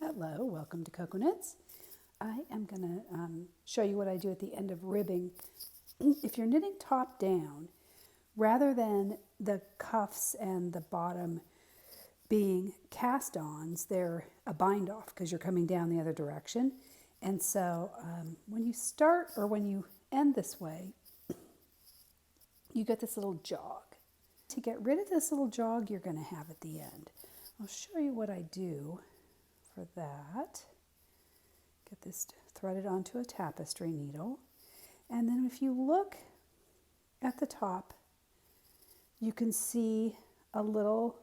Hello, welcome to Cocoknits. I am going to show you what I do at the end of ribbing. If you're knitting top down, rather than the cuffs and the bottom being cast-ons, they're a bind-off because you're coming down the other direction. And so when you start or when you end this way, you get this little jog. To get rid of this little jog you're going to have at the end, I'll show you what I do for that. Get this threaded onto a tapestry needle, and then if you look at the top, you can see a little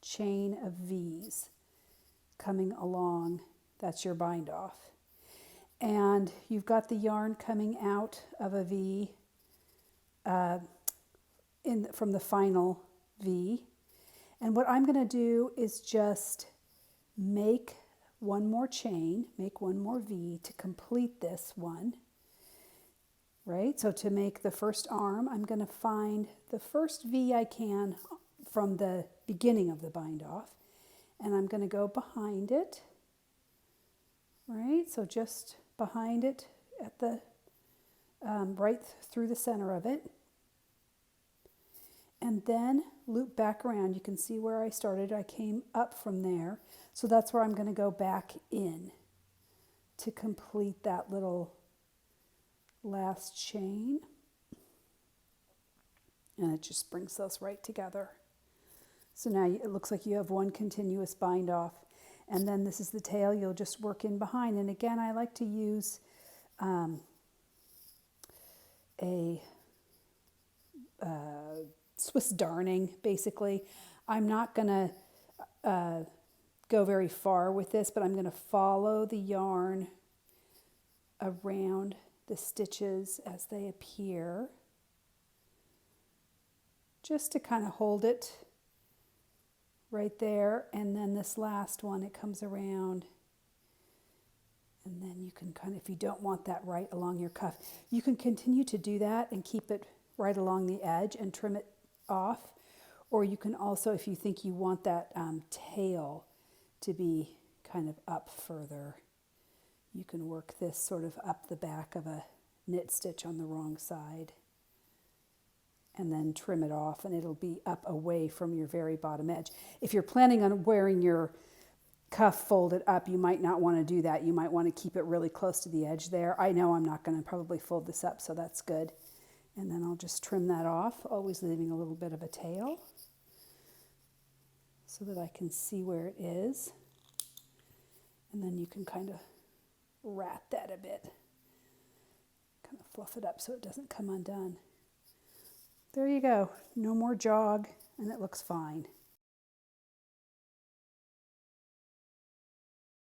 chain of V's coming along. That's your bind off, and you've got the yarn coming out of a V from the final V. And what I'm going to do is just make one more chain, make one more V to complete this one, right? So to make the first arm, I'm going to find the first V I can from the beginning of the bind off, and I'm going to go behind it, right? So just behind it at the right through the center of it, and then loop back around. You can see where I started. I came up from there. So that's where I'm going to go back in to complete that little last chain. And it just brings those right together. So now it looks like you have one continuous bind off. And then this is the tail you'll just work in behind. And again, I like to use a Swiss darning, basically. I'm not going to go very far with this, but I'm going to follow the yarn around the stitches as they appear, just to kind of hold it right there. And then this last one, it comes around, and then you can kind of, if you don't want that right along your cuff, you can continue to do that and keep it right along the edge and trim it off. Or you can also, if you think you want that tail to be kind of up further, you can work this sort of up the back of a knit stitch on the wrong side and then trim it off, and it'll be up away from your very bottom edge. If you're planning on wearing your cuff folded up, you might not want to do that. You might want to keep it really close to the edge there. I know I'm not going to probably fold this up, so that's good. And then I'll just trim that off, always leaving a little bit of a tail so that I can see where it is. And then you can kind of rat that a bit, kind of fluff it up so it doesn't come undone. There you go, no more jog, and it looks fine.